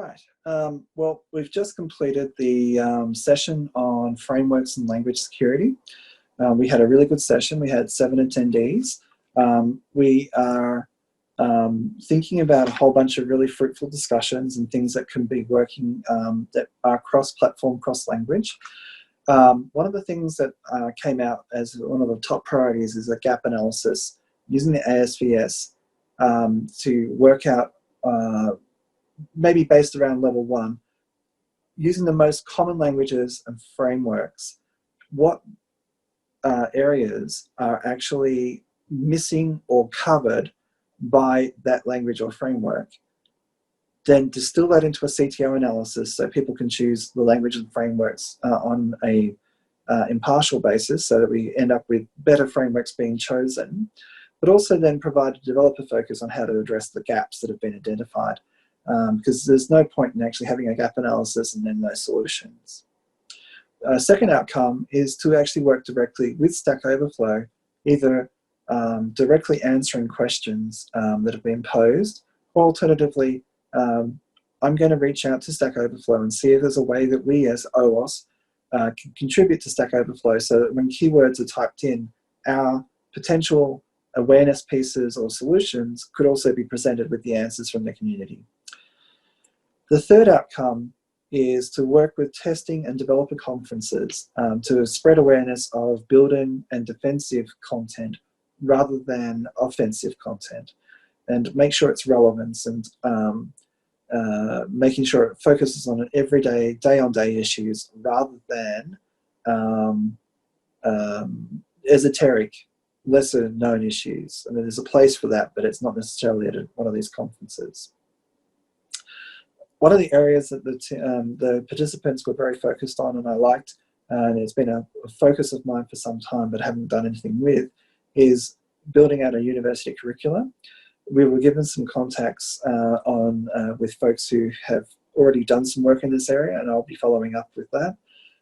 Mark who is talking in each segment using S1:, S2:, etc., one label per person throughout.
S1: right. Well, we've just completed the session on frameworks and language security. We had a really good session. We had 7 attendees. We are thinking about a whole bunch of really fruitful discussions and things that can be working that are cross-platform, cross-language. One of the things that came out as one of the top priorities is a gap analysis using the ASVS to work out, maybe based around level 1, using the most common languages and frameworks, what areas are actually missing or covered by that language or framework. Then distill that into a CTO analysis so people can choose the language and frameworks on a impartial basis so that we end up with better frameworks being chosen, but also then provide a developer focus on how to address the gaps that have been identified, because there's no point in actually having a gap analysis and then no solutions. Second outcome is to actually work directly with Stack Overflow, either directly answering questions that have been posed, or alternatively, I'm going to reach out to Stack Overflow and see if there's a way that we as OWASP can contribute to Stack Overflow so that when keywords are typed in, our potential awareness pieces or solutions could also be presented with the answers from the community. The third outcome is to work with testing and developer conferences to spread awareness of building and defensive content rather than offensive content, and make sure it's relevant and making sure it focuses on an everyday, day-on-day issues rather than esoteric, lesser known issues. I mean, there's a place for that, but it's not necessarily at one of these conferences. One of the areas that the participants were very focused on and I liked, and it's been a focus of mine for some time but haven't done anything with, is building out a university curriculum. We were given some contacts with folks who have already done some work in this area, and I'll be following up with that.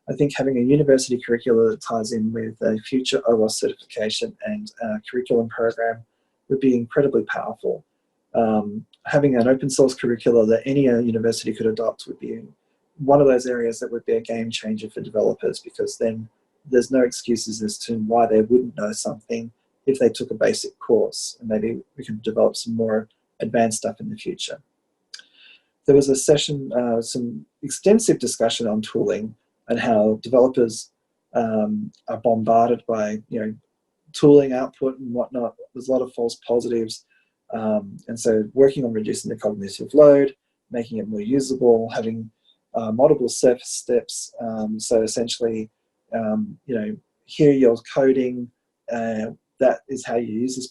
S1: I think having a university curriculum that ties in with a future OWASP certification and curriculum program would be incredibly powerful. Having an open source curricula that any university could adopt would be one of those areas that would be a game changer for developers, because then there's no excuses as to why they wouldn't know something if they took a basic course, and maybe we can develop some more advanced stuff in the future. There was a session, some extensive discussion on tooling and how developers are bombarded by tooling output and whatnot. There's a lot of false positives. And so working on reducing the cognitive load, making it more usable, having multiple surface steps. So essentially, here you're coding, that is how you use this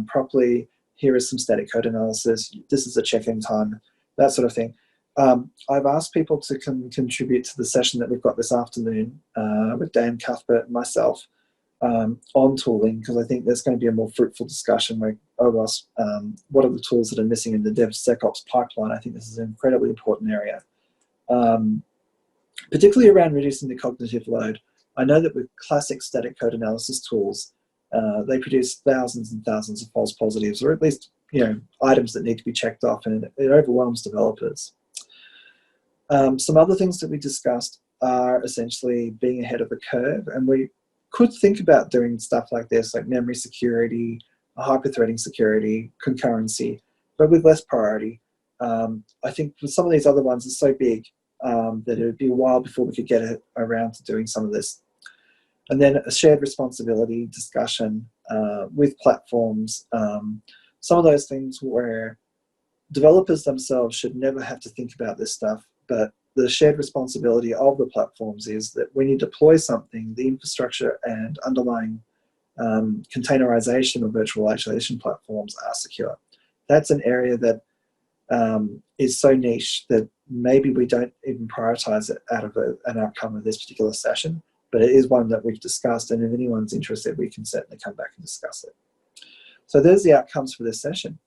S1: properly. Here is some static code analysis. This is a check-in time, that sort of thing. I've asked people to contribute to the session that we've got this afternoon with Dan Cuthbert and myself on tooling, because I think there's going to be a more fruitful discussion like OWASP, what are the tools that are missing in the DevSecOps pipeline. I think this is an incredibly important area, particularly around reducing the cognitive load. I know that with classic static code analysis tools, they produce thousands and thousands of false positives, or at least items that need to be checked off, and it overwhelms developers. Some other things that we discussed are essentially being ahead of the curve, and we could think about doing stuff like this, like memory security, hyperthreading security, concurrency, but with less priority. I think with some of these other ones, it's so big that it would be a while before we could get around to doing some of this. And then a shared responsibility discussion with platforms. Some of those things where developers themselves should never have to think about this stuff, but the shared responsibility of the platforms is that when you deploy something, the infrastructure and underlying containerization or virtualization platforms are secure. That's an area that is so niche that maybe we don't even prioritize it out of an outcome of this particular session, but it is one that we've discussed, and if anyone's interested, we can certainly come back and discuss it. So there's the outcomes for this session.